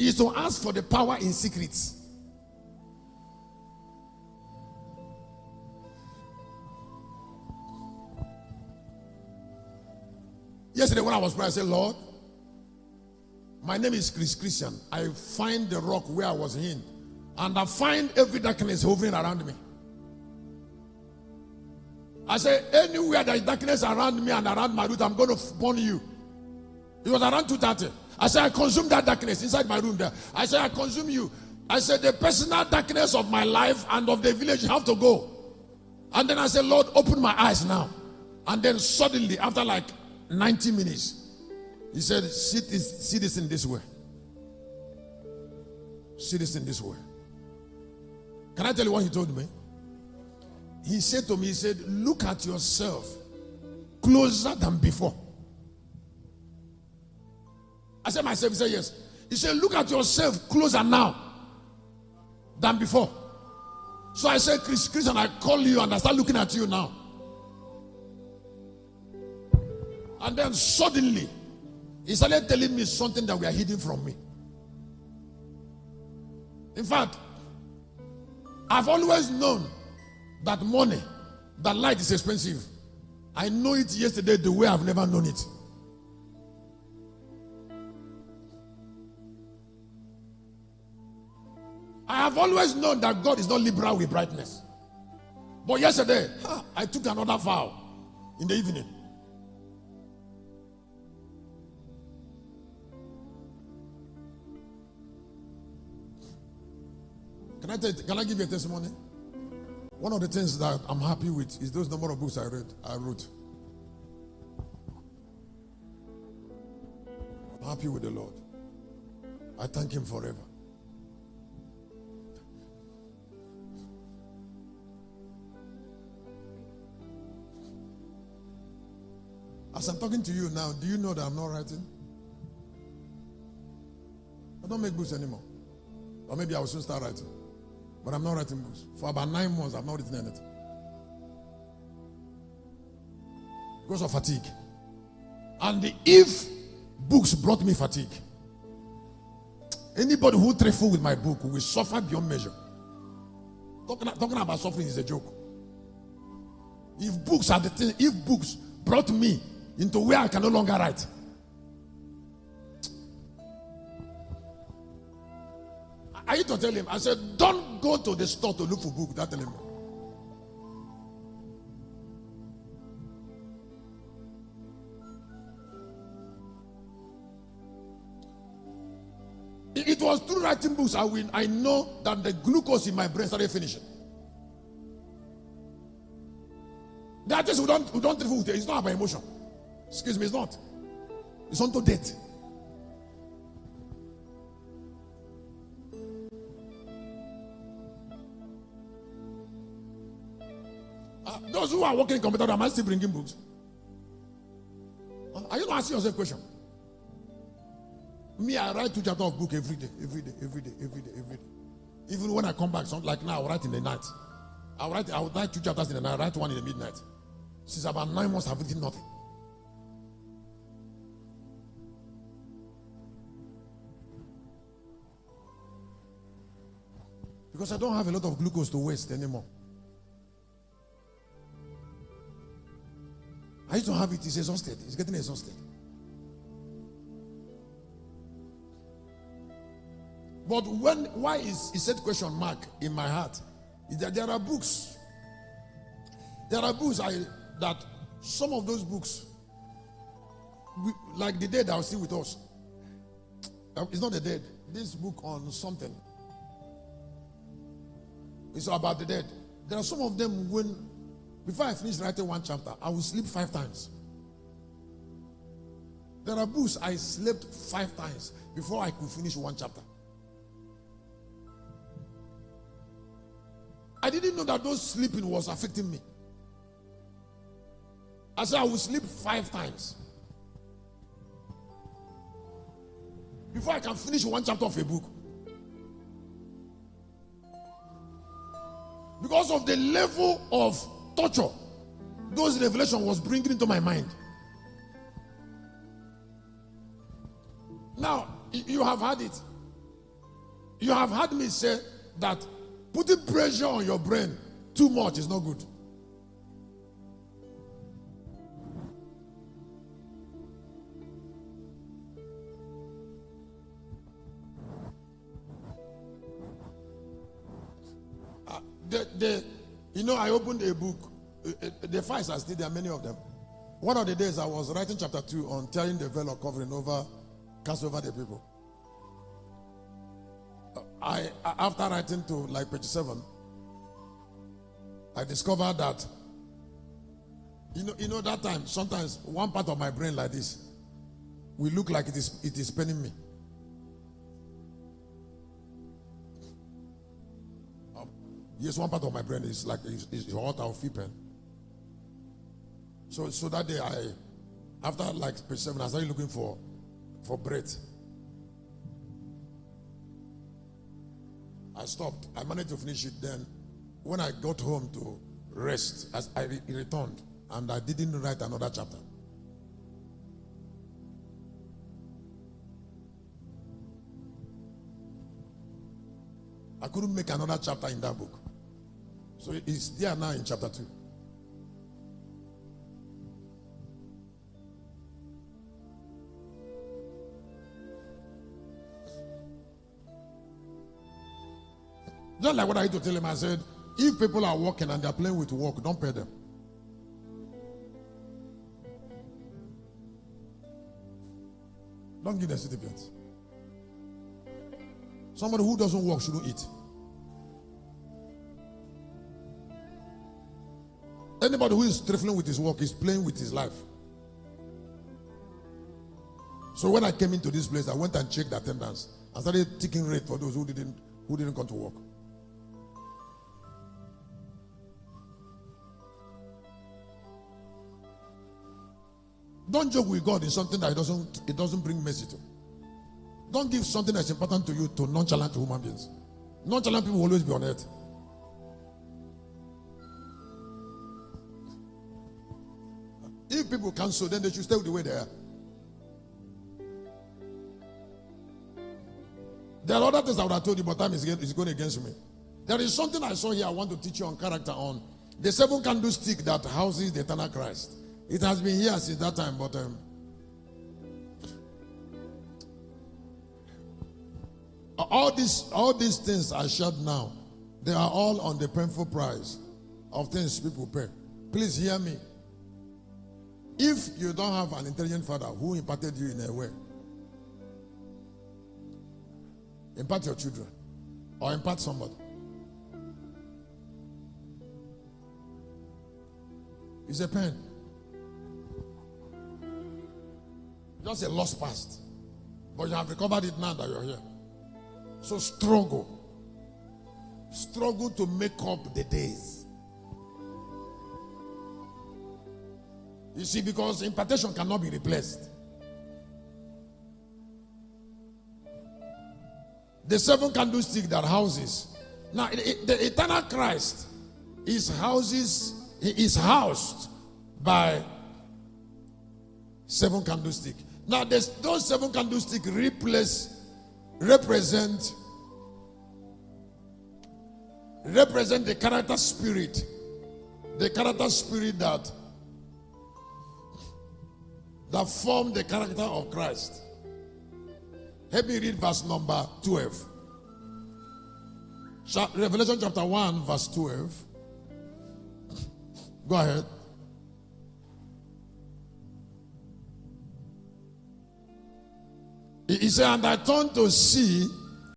is to ask for the power in secret. Yesterday when I was praying, I said, Lord, my name is RevChrisChristian. I find the rock where I was in, and I find every darkness hovering around me. I said, anywhere there is darkness around me and around my root, I'm going to burn you. It was around 2:30. I said, I consume that darkness inside my room there. I said, I consume you. I said, the personal darkness of my life and of the village have to go. And then I said, Lord, open my eyes now. And then suddenly, after like 90 minutes, he said, see this in this way. See this in this way. Can I tell you what he told me? He said to me, he said, look at yourself closer than before. I said myself, he said yes. He said, look at yourself closer now than before. So I said, RevChrisChristian, I call you and I start looking at you now. And then suddenly, he started telling me something that we are hiding from me. In fact, I've always known that money, that light is expensive. I know it yesterday the way I've never known it. I have always known that God is not liberal with brightness. But yesterday, I took another vow in the evening. Can I give you a testimony? One of the things that I'm happy with is those number of books I wrote. I'm happy with the Lord. I thank him forever. As I'm talking to you now, do you know that I'm not writing? I don't make books anymore. Or maybe I will soon start writing. But I'm not writing books. For about 9 months, I've not written anything. Because of fatigue. And if books brought me fatigue, anybody who trifles with my book will suffer beyond measure. Talking about suffering is a joke. If books are the thing, if books brought me into where I can no longer write, I used to tell him, I said, don't go to the store to look for books that anymore. It was through writing books I know that the glucose in my brain started finishing. There are things we don't trifle with it. It's not about emotion. Excuse me, it's not. It's unto death. Those who are working in computer, am I still bringing books? Are you not asking yourself a question? Me, I write 2 chapters of book every day. Even when I come back, something like now, I write in the night. I will write 2 chapters in the night, I write 1 in the midnight. Since about 9 months, I've written nothing. Because I don't have a lot of glucose to waste anymore. I used to have it, it's exhausted. It's getting exhausted. But why is said question mark in my heart? Is that there are books. There are books that some of those books, like the dead are still with us. It's not the dead. This book on something. It's about the dead. There are some of them before I finish writing 1 chapter, I will sleep 5 times. There are books I slept 5 times before I could finish 1 chapter. I didn't know that those sleeping was affecting me. I said I will sleep 5 times before I can finish 1 chapter of a book. Because of the level of torture those revelations was bringing into my mind. Now, you have had it. You have heard me say that putting pressure on your brain too much is not good. I opened a book. The files are still there, many of them. One of the days I was writing chapter 2 on tearing the veil or covering over, cast over the people. After writing to like page 7, I discovered that, that time, sometimes one part of my brain like this will look like it is paining me. Yes, one part of my brain is like it's hot or feel pain. So that day after like page 7, I started looking for breath. I stopped. I managed to finish it. Then when I got home to rest, as I returned, and I didn't write another chapter. I couldn't make another chapter in that book. So it's there now in chapter 2. Just like what I used to tell him, I said, if people are working and they're playing with work, don't pay them. Don't give them stipends. Somebody who doesn't work shouldn't eat. Anybody who is trifling with his work is playing with his life. So when I came into this place, I went and checked the attendance and started taking rate for those who didn't come to work. Don't joke with God in something that it doesn't bring mercy to. Don't give something that's important to you to nonchalant human beings. Nonchalant people will always be on earth. If people cancel, then they should stay with the way they are. There are other things I would have told you, but time is going against me. There is something I saw here I want to teach you on character on. The 7 candlestick that houses the eternal Christ. It has been here since that time, but all these things are shared now. They are all on the painful price of things people pay. Please hear me. If you don't have an intelligent father who imparted you in a way, impart your children or impart somebody. It's a pain. Just a lost past. But you have recovered it now that you're here. So struggle. Struggle to make up the days. You see, because impartation cannot be replaced. The 7 candlestick that houses. Now, the eternal Christ is housed by 7 candlesticks. Now, those 7 candlesticks represent the character spirit. The character spirit that form the character of Christ. Help me read verse number 12. Revelation chapter 1 verse 12. Go ahead. He said, and I turned to see